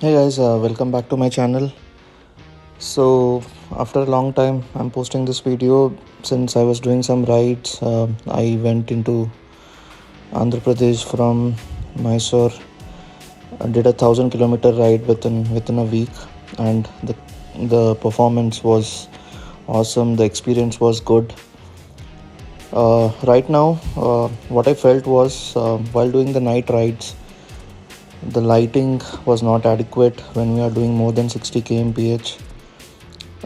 Hey guys, welcome back to my channel. So, after a long time, I'm posting this video since I was doing some rides. I went into Andhra Pradesh from Mysore. I did a 1,000 kilometer ride within a week, and the performance was awesome. The experience was good. Right now, what I felt was while doing the night rides, the lighting was not adequate when we are doing more than 60 kmph.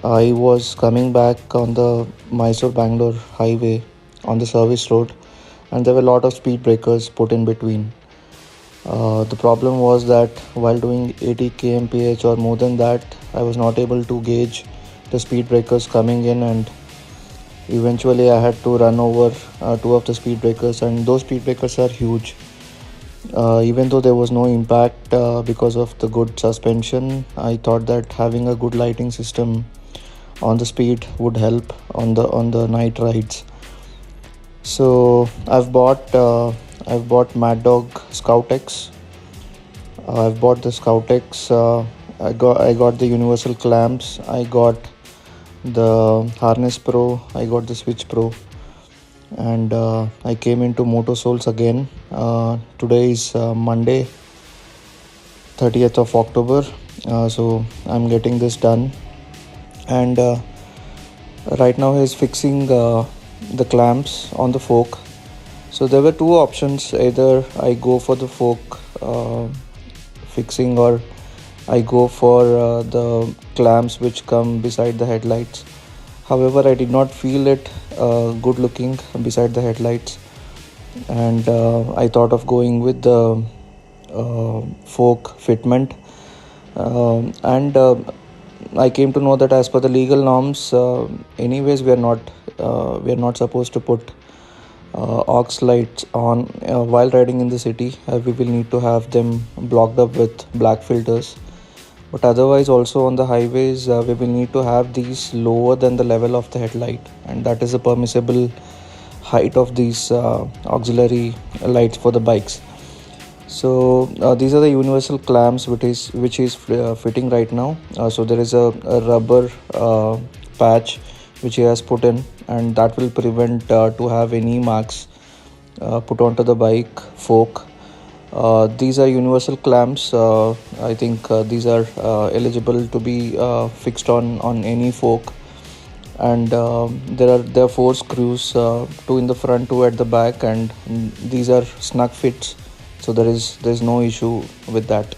I was coming back on the Mysore Bangalore highway on the service road, and there were a lot of speed breakers put in between. The problem was that while doing 80 kmph or more than that, I was not able to gauge the speed breakers coming in, and eventually I had to run over two of the speed breakers, and those speed breakers are huge. Even though there was no impact because of the good suspension, I thought that having a good lighting system on the speed would help on the night rides. So I've bought Mad Dog Scout X. I've bought the Scout X. I got the universal clamps. I got the harness pro. I got the switch pro, and I came into Motosols again. Today is Monday, 30th of October. So I'm getting this done, and right now he's fixing the clamps on the fork. So there were two options: either I go for the fork fixing, or I go for the clamps which come beside the headlights. However, I did not feel it good looking beside the headlights, and I thought of going with the fork fitment. And I came to know that as per the legal norms, anyways, we are not supposed to put aux lights on while riding in the city. We will need to have them blocked up with black filters. But otherwise, also on the highways, we will need to have these lower than the level of the headlight, and that is a permissible height of these auxiliary lights for the bikes. So these are the universal clamps which is fitting right now. So there is a rubber patch which he has put in, and that will prevent to have any marks put onto the bike fork. These are universal clamps. I think these are eligible to be fixed on any fork, and there are four screws, two in the front, two at the back, and these are snug fits. So there's no issue with that.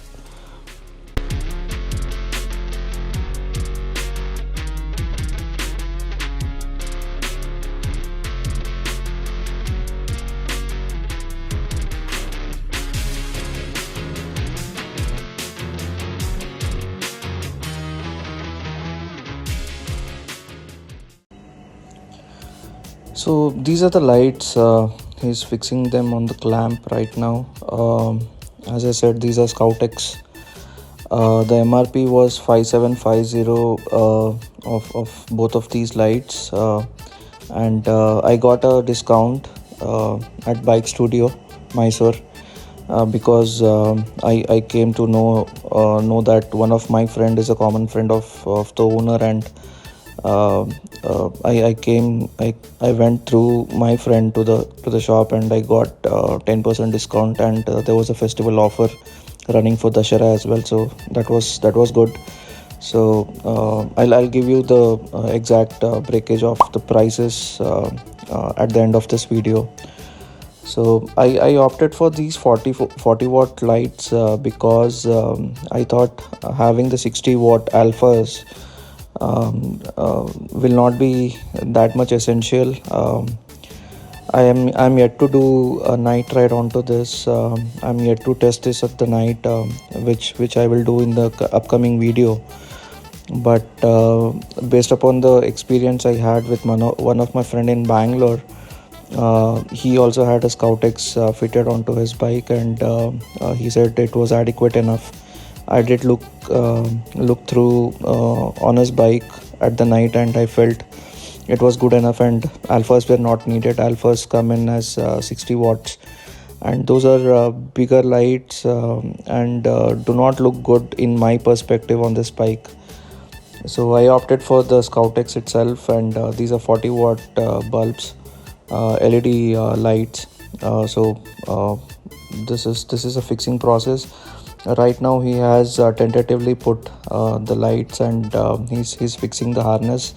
So these are the lights. He's fixing them on the clamp right now. As I said, these are Scout X. The MRP was 5750 of both of these lights, and I got a discount at Bike Studio, Mysore, because I came to know that one of my friend is a common friend of the owner, and I went through my friend to the shop, and I got 10% discount, and there was a festival offer running for Dashara as well, so that was good. So I'll give you the exact breakage of the prices at the end of this video. So I opted for these 40 watt lights because I thought having the 60 watt alphas will not be that much essential. I'm yet to do a night ride onto this. I'm yet to test this at the night, which I will do in the upcoming video. But based upon the experience I had with one of my friend in Bangalore, he also had a Scout X fitted onto his bike, and he said it was adequate enough. I did look through on his bike at the night, and I felt it was good enough, and alphas were not needed. Alphas come in as 60 watts, and those are bigger lights, and do not look good in my perspective on this bike. So I opted for the Scoutex itself, and these are 40 watt bulbs, LED lights. So this is a fixing process. Right now he has tentatively put the lights, and he's fixing the harness.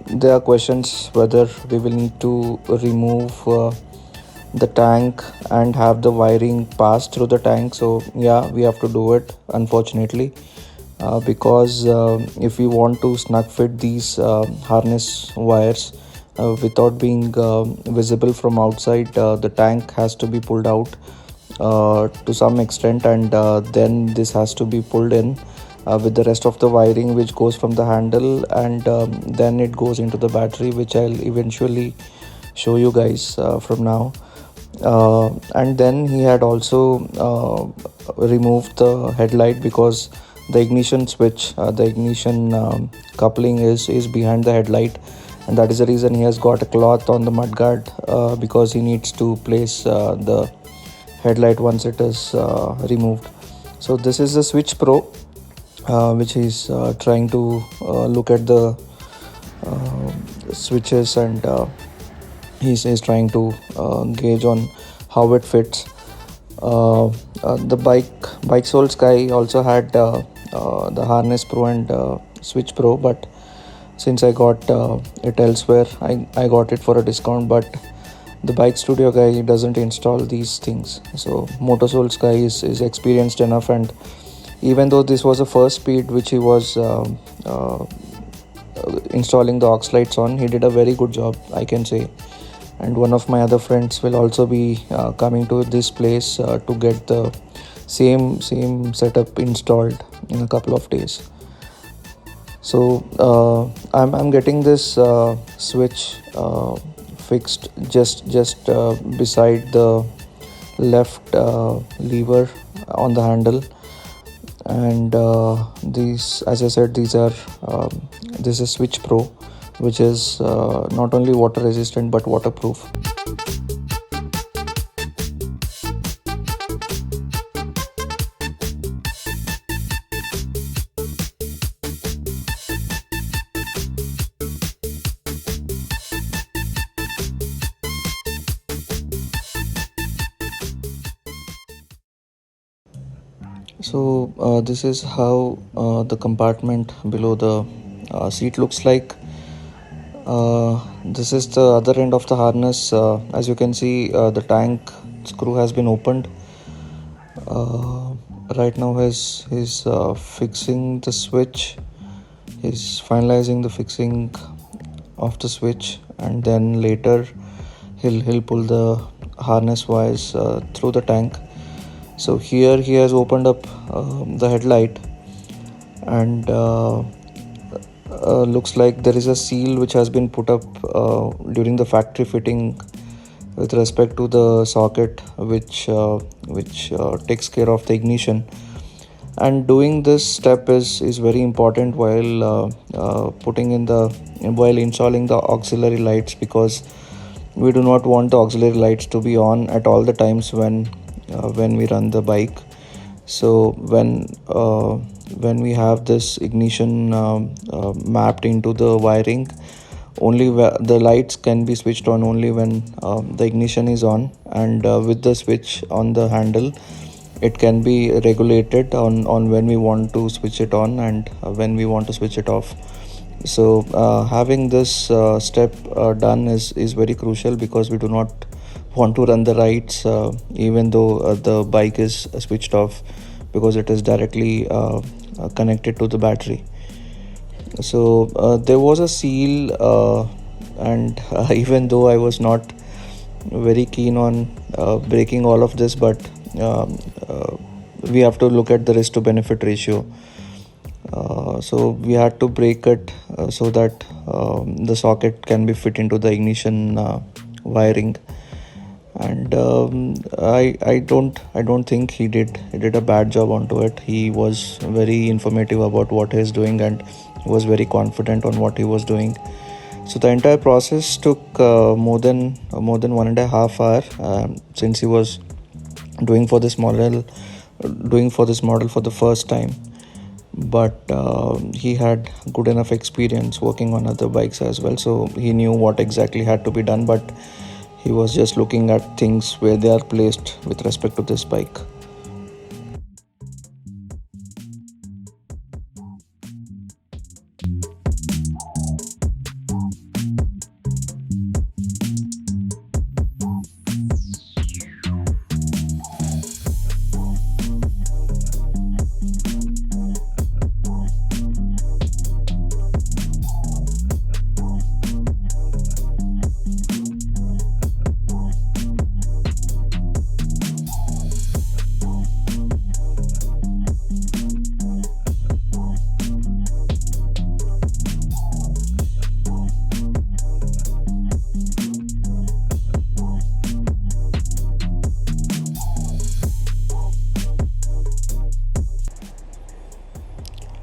There are questions whether we will need to remove the tank and have the wiring pass through the tank. So yeah, we have to do it, unfortunately, because if we want to snug fit these harness wires without being visible from outside, the tank has to be pulled out to some extent, and then this has to be pulled in with the rest of the wiring, which goes from the handle, and then it goes into the battery, which I'll eventually show you guys from now. And then he had also removed the headlight, because the ignition switch, the ignition coupling is behind the headlight, and that is the reason he has got a cloth on the mudguard, because he needs to place the headlight once it is removed. So this is the Switch Pro, which he's trying to look at the switches, and he's trying to gauge on how it fits. The Bike Soul Sky also had the Harness Pro and Switch Pro, but since I got it elsewhere, I got it for a discount. But the Bike Studio guy doesn't install these things, so Motorsoul Sky is experienced enough, and even though this was the first speed which he was installing the aux lights on, he did a very good job, I can say. And one of my other friends will also be coming to this place to get the same setup installed in a couple of days. So I'm getting this switch fixed just beside the left lever on the handle, and these, as I said, these are this is Switch Pro, which is not only water resistant but waterproof. So this is how the compartment below the seat looks like. This is the other end of the harness. As you can see, the tank screw has been opened. Right now he's fixing the switch. He's finalizing the fixing of the switch, and then later he'll pull the harness wires through the tank. So here he has opened up the headlight, and looks like there is a seal which has been put up during the factory fitting with respect to the socket, which takes care of the ignition. And doing this step is very important while while installing the auxiliary lights, because we do not want the auxiliary lights to be on at all the times when we run the bike. So when we have this ignition mapped into the wiring, only the lights can be switched on only when the ignition is on, and with the switch on the handle, it can be regulated on when we want to switch it on and when we want to switch it off. So having this step done is very crucial, because we do not want to run the rides even though the bike is switched off, because it is directly connected to the battery. So there was a seal, and even though I was not very keen on breaking all of this, but we have to look at the risk to benefit ratio. So we had to break it so that the socket can be fit into the ignition wiring. And I don't think he did a bad job onto it. He was very informative about what he is doing, and he was very confident on what he was doing. So the entire process took more than 1.5 hours, since he was doing for this model for the first time. But he had good enough experience working on other bikes as well, so he knew what exactly had to be done. But he was just looking at things where they are placed with respect to this bike.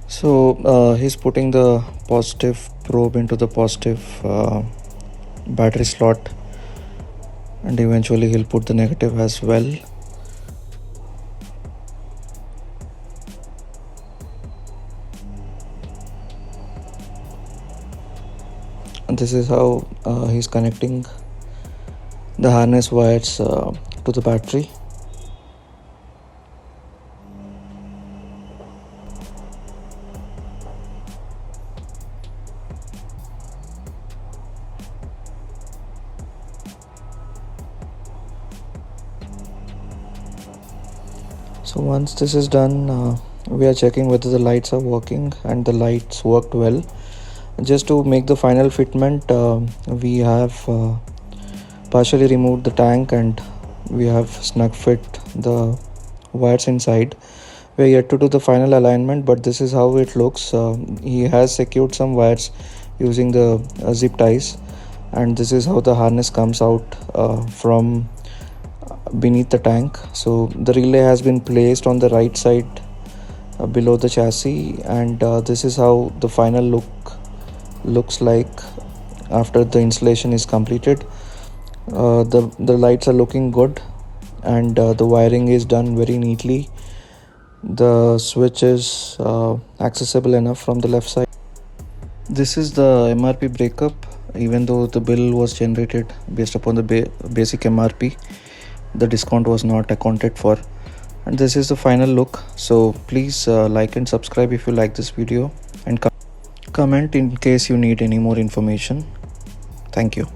So he's putting the positive probe into the positive battery slot, and eventually he'll put the negative as well. And this is how he's connecting the harness wires to the battery. So once this is done, we are checking whether the lights are working, and the lights worked well. Just to make the final fitment, we have partially removed the tank, and we have snug fit the wires inside. We are yet to do the final alignment, but this is how it looks. He has secured some wires using the zip ties, and this is how the harness comes out from beneath the tank. So the relay has been placed on the right side below the chassis, and this is how the final look looks like after the installation is completed. The lights are looking good, and the wiring is done very neatly. The switch is accessible enough from the left side. This is the MRP breakup. Even though the bill was generated based upon the basic MRP, the discount was not accounted for. And this is the final look. So please like and subscribe if you like this video, and comment in case you need any more information. Thank you.